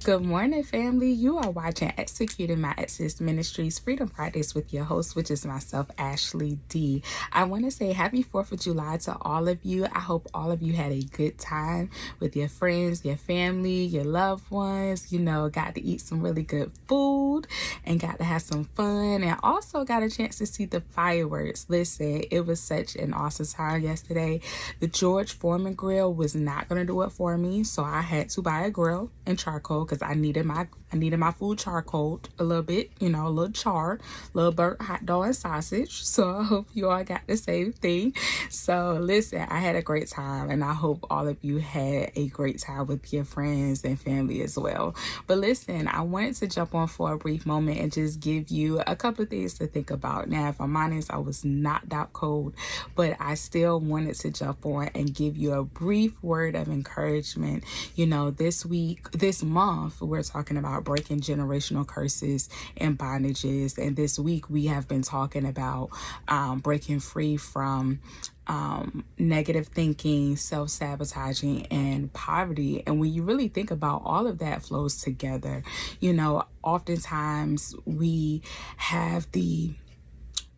Good morning, family. You are watching Executing My Ex's Ministries Freedom Fridays with your host, which is myself, Ashley D. I want to say happy 4th of July to all of you. I hope all of you had a good time with your friends, your family, your loved ones. You know, got to eat some really good food and got to have some fun, and also got a chance to see the fireworks. Listen, it was such an awesome time yesterday. The George Foreman grill was not going to do it for me, so I had to buy a grill and charcoal because I needed my food charcoaled a little bit, you know, a little char, a little burnt hot dog and sausage. So I hope you all got the same thing. So listen, I had a great time, and I hope all of you had a great time with your friends and family as well. But listen, I wanted to jump on for a brief moment and just give you a couple of things to think about. Now, if I'm honest, I was knocked out cold, but I still wanted to jump on and give you a brief word of encouragement. You know, this month, we're talking about breaking generational curses and bondages. And this week we have been talking about breaking free from negative thinking, self-sabotaging, and poverty. And when you really think about all of that flows together, you know, oftentimes we have the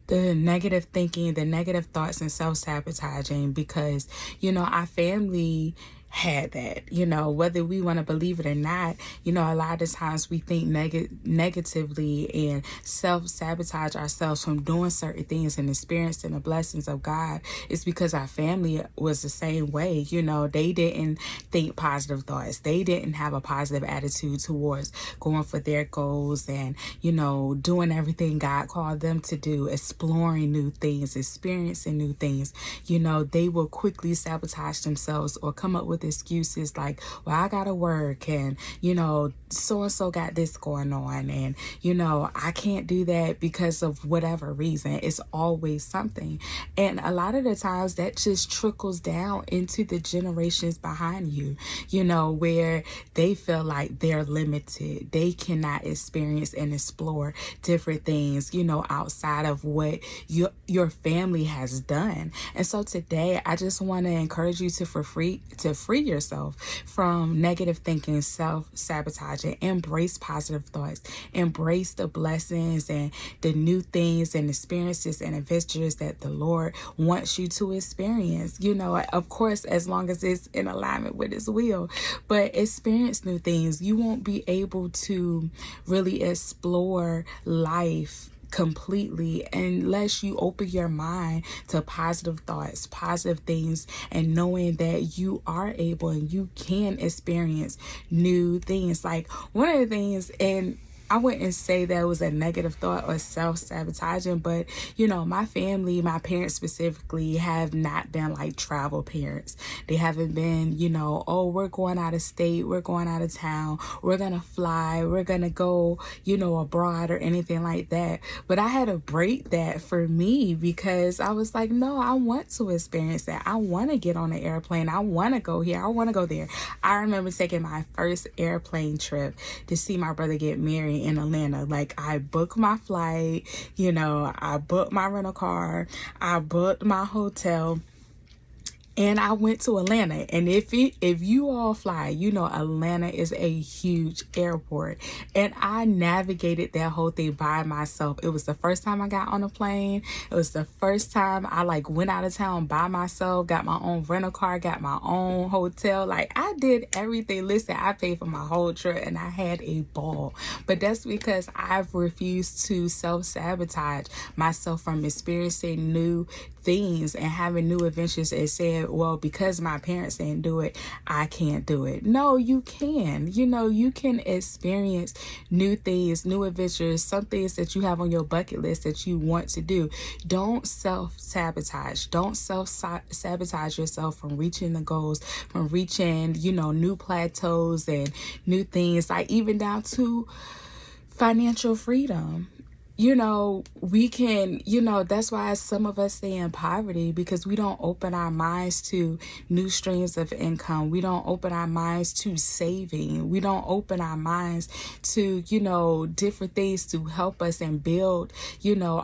negative thinking, the negative thoughts, and self-sabotaging because, you know, our family had that, you know, whether we want to believe it or not. You know, a lot of times we think negatively and self-sabotage ourselves from doing certain things and experiencing the blessings of God. It's because our family was the same way. You know, they didn't think positive thoughts. They didn't have a positive attitude towards going for their goals and, you know, doing everything God called them to do, exploring new things, experiencing new things. You know, they will quickly sabotage themselves or come up with excuses like, well, I gotta work, and, you know, so-and-so got this going on, and, you know, I can't do that because of whatever reason. It's always something. And a lot of the times that just trickles down into the generations behind you, you know, where they feel like they're limited. They cannot experience and explore different things, you know, outside of what your family has done. And so today I just want to encourage you to free yourself from negative thinking, self-sabotaging. Embrace positive thoughts. Embrace the blessings and the new things and experiences and adventures that the Lord wants you to experience. You know, of course, as long as it's in alignment with His will. But experience new things. You won't be able to really explore life completely unless you open your mind to positive thoughts, positive things, and knowing that you are able and you can experience new things. Like one of the things, and I wouldn't say that was a negative thought or self-sabotaging, but, you know, my family, my parents specifically, have not been like travel parents. They haven't been, you know, oh, we're going out of state, we're going out of town, we're going to fly, we're going to go, you know, abroad or anything like that. But I had to break that for me because I was like, no, I want to experience that. I want to get on an airplane. I want to go here. I want to go there. I remember taking my first airplane trip to see my brother get married in Atlanta. Like, I booked my flight, you know, I booked my rental car, I booked my hotel, and I went to Atlanta. And if you all fly, you know Atlanta is a huge airport. And I navigated that whole thing by myself. It was the first time I got on a plane. It was the first time I like went out of town by myself, got my own rental car, got my own hotel. Like, I did everything. Listen, I paid for my whole trip and I had a ball. But that's because I've refused to self-sabotage myself from experiencing new things and having new adventures and said, well, because my parents didn't do it, I can't do it. No, you can. You know, you can experience new things, new adventures, some things that you have on your bucket list that you want to do. Don't self-sabotage. Don't self-sabotage yourself from reaching the goals, from reaching, you know, new plateaus and new things, like even down to financial freedom. we can, that's why some of us stay in poverty, because we don't open our minds to new streams of income. We don't open our minds to saving. We don't open our minds to, different things to help us and build,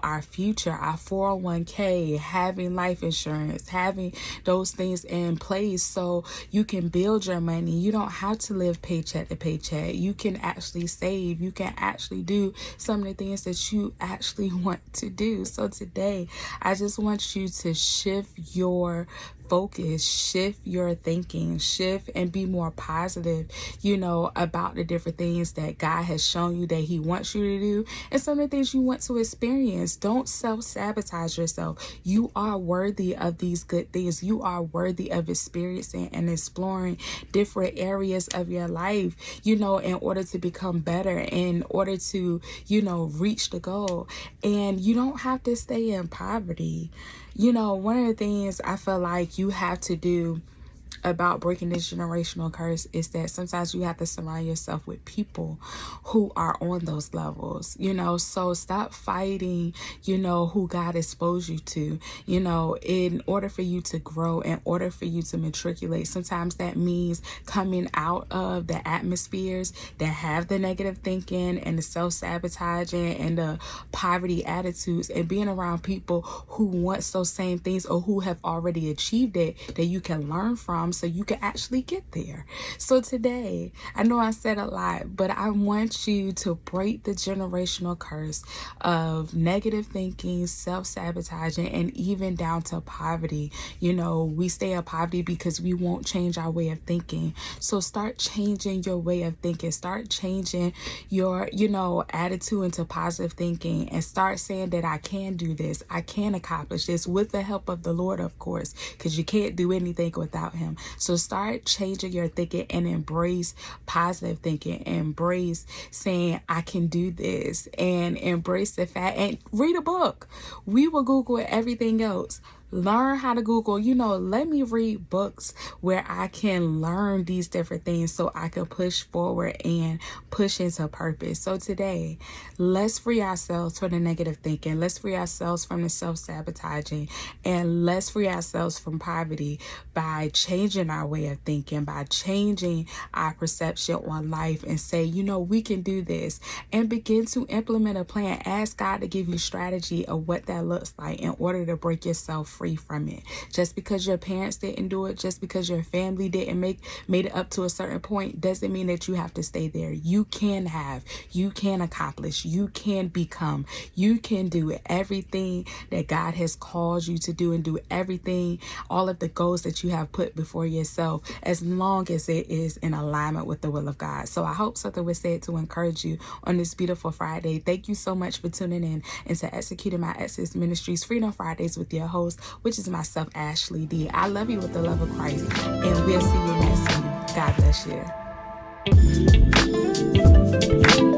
our future, our 401k, having life insurance, having those things in place so you can build your money. You don't have to live paycheck to paycheck. You can actually save. You can actually do some of the things that you actually want to do. So today, I just want you to shift your focus, shift your thinking, shift and be more positive, about the different things that God has shown you that He wants you to do and some of the things you want to experience. Don't self-sabotage yourself. You are worthy of these good things. You are worthy of experiencing and exploring different areas of your life, in order to become better, in order to, reach the goal. And you don't have to stay in poverty. One of the things I feel like you have to do about breaking this generational curse is that sometimes you have to surround yourself with people who are on those levels, so stop fighting, who God exposed you to, in order for you to grow, in order for you to matriculate. Sometimes that means coming out of the atmospheres that have the negative thinking and the self-sabotaging and the poverty attitudes, and being around people who want those same things or who have already achieved it, that you can learn from so you can actually get there. So today, I know I said a lot, but I want you to break the generational curse of negative thinking, self-sabotaging, and even down to poverty. We stay in poverty because we won't change our way of thinking. So start changing your way of thinking. Start changing your, attitude into positive thinking, and start saying that I can do this. I can accomplish this with the help of the Lord, of course, because you can't do anything without Him. So start changing your thinking and embrace positive thinking. Embrace saying, I can do this, and embrace the fact, and read a book. We will Google everything else. Learn how to Google, let me read books where I can learn these different things so I can push forward and push into purpose. So today, let's free ourselves from the negative thinking. Let's free ourselves from the self-sabotaging, and let's free ourselves from poverty by changing our way of thinking, by changing our perception on life, and say, we can do this, and begin to implement a plan. Ask God to give you strategy of what that looks like in order to break yourself free from it. Just because your parents didn't do it, just because your family didn't made it up to a certain point, doesn't mean that you have to stay there. You can accomplish, you can become, you can do everything that God has called you to do, and do everything, all of the goals that you have put before yourself, as long as it is in alignment with the will of God. So I hope something was said to encourage you on this beautiful Friday. Thank you so much for tuning in into Executing My Exodus Ministries Freedom Fridays with your host, which is myself, Ashley D. I love you with the love of Christ, and we'll see you next week. God bless you.